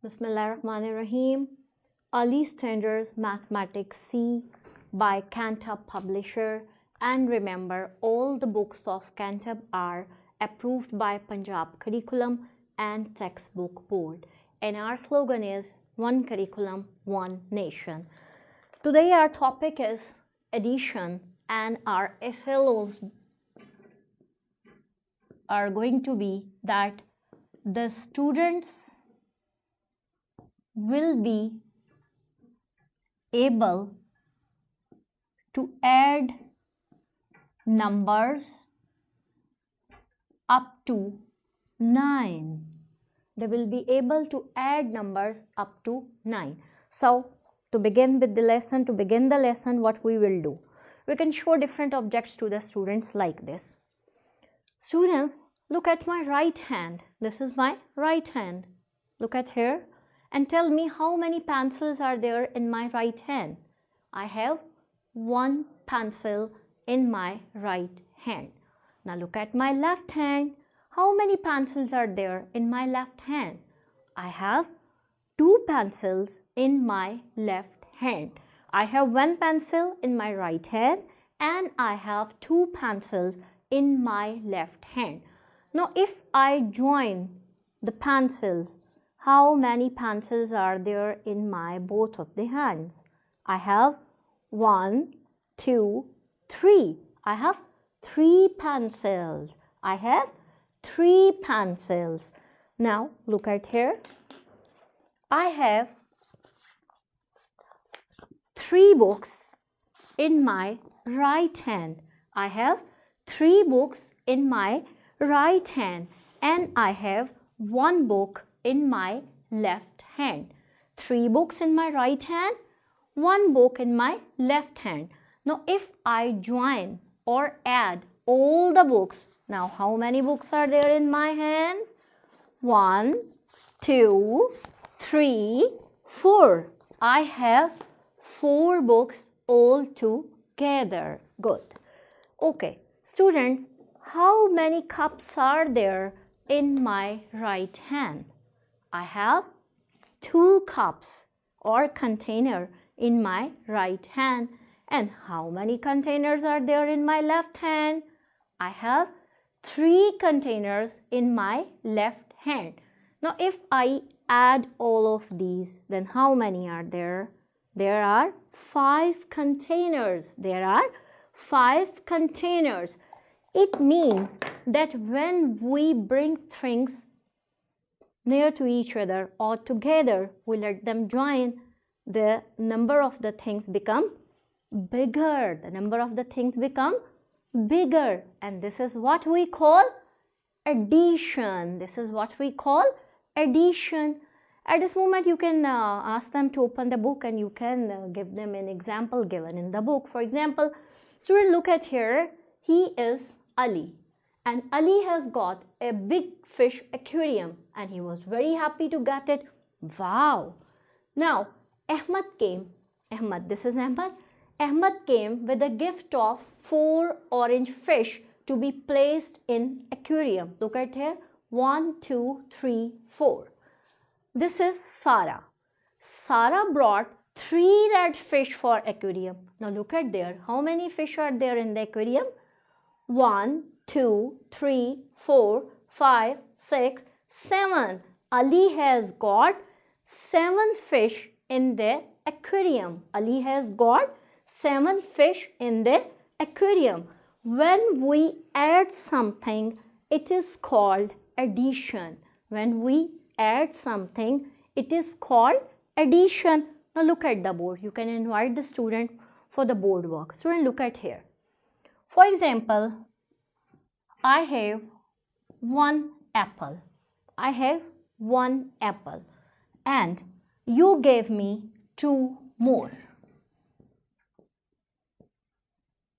Bismillahirrahmanirrahim. Early Standards Mathematics C by Cantab publisher. And remember, all the books of Cantab are approved by Punjab Curriculum and Textbook Board. And our slogan is One Curriculum, One Nation. Today our topic is addition, and our SLOs are going to be that the students will be able to add numbers up to 9. They will be able to add numbers up to 9. So, to begin the lesson, what we will do? We can show different objects to the students like this. Students, look at my right hand. This is my right hand. Look at here and tell me how many pencils are there in my right hand. I have one pencil in my right hand. Now look at my left hand. How many pencils are there in my left hand? I have two pencils in my left hand. I have one pencil in my right hand and I have two pencils in my left hand. Now if I join the pencils, how many pencils are there in my both of the hands? I have 1, 2, 3. I have 3 pencils. I have 3 pencils. Now look at here. I have 3 books in my right hand. I have 3 books in my right hand and I have 1 book in my left hand. 3 books in my right hand, 1 book in my left hand. Now if I join or add all the books, now how many books are there in my hand? 1, 2, 3, 4. I have 4 books all together. Good. Okay, students, how many cups are there in my right hand? I have 2 cups or container in my right hand. And how many containers are there in my left hand? I have 3 containers in my left hand. Now if I add all of these, then how many are there? There are 5 containers. There are 5 containers. It means that when we bring things near to each other or together, we let them join, the number of the things become bigger. The number of the things become bigger. And this is what we call addition. This is what we call addition. At this moment, you can ask them to open the book and you can give them an example given in the book. For example, student, look at here. He is Ali. And Ali has got a big fish aquarium and he was very happy to get it. Wow! Now, Ahmad came. Ahmad, this is Ahmad. Ahmad came with a gift of 4 orange fish to be placed in aquarium. Look at here. 1, 2, 3, 4. This is Sarah. Sarah brought 3 red fish for aquarium. Now look at there. How many fish are there in the aquarium? 1, 2, 3, 4, 5, 6, 7. Ali has got 7 fish in the aquarium. Ali has got 7 fish in the aquarium. When we add something, it is called addition. When we add something, it is called addition. Now look at the board. You can invite the student for the board work. Student, look at here. For example, I have 1 apple. I have 1 apple and you gave me 2 more.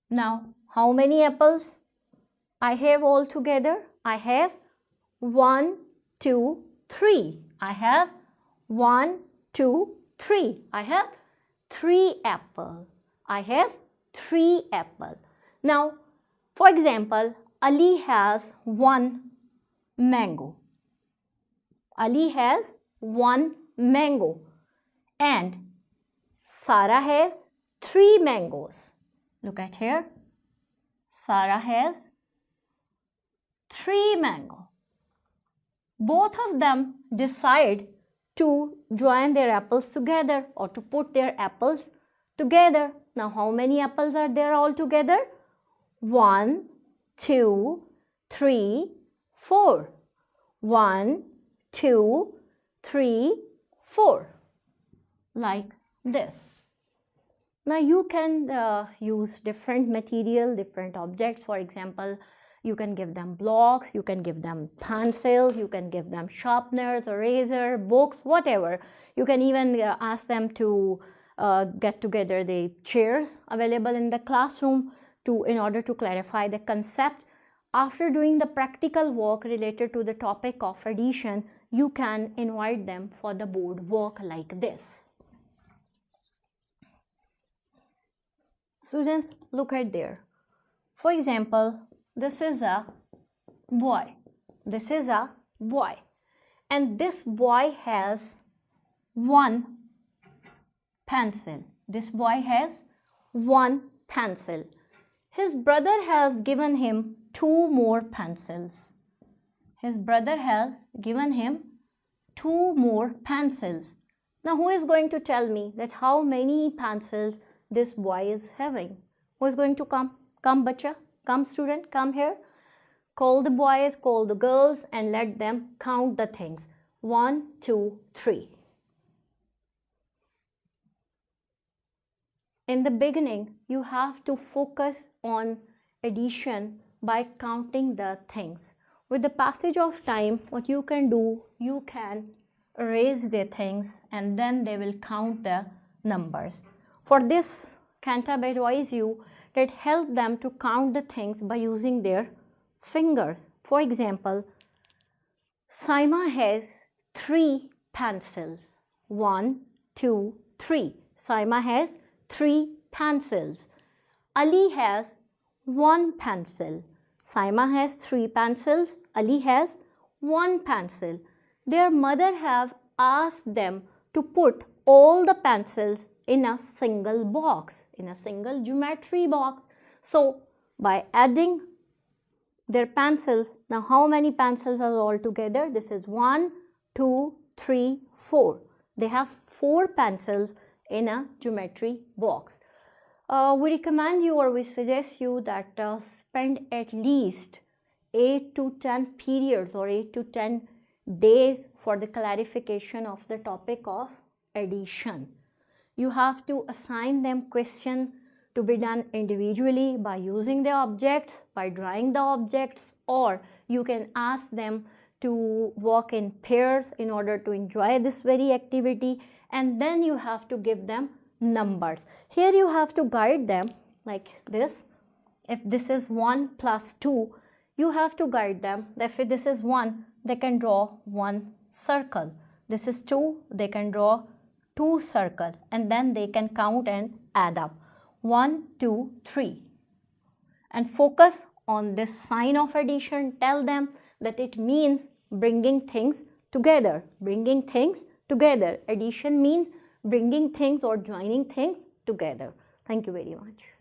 Now, how many apples I have all together? I have 1, 2, 3. I have 1, 2, 3. I have 3 apple. I have 3 apple. Now, for example, Ali has 1 mango. Ali has 1 mango. And Sarah has 3 mangoes. Look at here. Sarah has 3 mangoes. Both of them decide to join their apples together or to put their apples together. Now, how many apples are there all together? 1, 2, 3, 4. 1, 2, 3, 4. Like this. Now, you can use different material, different objects. For example, you can give them blocks, you can give them pencils, you can give them sharpeners, eraser, books, whatever. You can even ask them to get together the chairs available in the classroom in order to clarify the concept. After doing the practical work related to the topic of addition, you can invite them for the board work like this. Students, look at there. For example, this is a boy. This is a boy. And this boy has 1 pencil. This boy has 1 pencil. His brother has given him 2 more pencils. His brother has given him 2 more pencils. Now, who is going to tell me that how many pencils this boy is having? Who is going to come? Come, bacha. Come, student. Come here. Call the boys, call the girls, and let them count the things. 1, 2, 3. In the beginning, you have to focus on addition by counting the things. With the passage of time, what you can do, you can erase the things and then they will count the numbers. For this, Cantab advise you that help them to count the things by using their fingers. For example, Saima has 3 pencils. 1, 2, 3. Saima has 3 pencils. Ali has 1 pencil. Saima has 3 pencils. Ali has 1 pencil. Their mother have asked them to put all the pencils in a single box, in a single geometry box. So, by adding their pencils, now how many pencils are all together? This is 1, 2, 3, 4. They have 4 pencils in a geometry box. We recommend you or we suggest you that spend at least 8 to 10 periods or 8 to 10 days for the clarification of the topic of addition. You have to assign them questions to be done individually by using the objects, by drawing the objects, or you can ask them to work in pairs in order to enjoy this very activity, and then you have to give them numbers. Here you have to guide them like this. If this is 1 plus 2, you have to guide them. If this is 1, they can draw 1 circle. This is 2, they can draw 2 circles, and then they can count and add up. 1, 2, 3. And focus on this sign of addition. Tell them that it means bringing things together. Bringing things together. Addition means bringing things or joining things together. Thank you very much.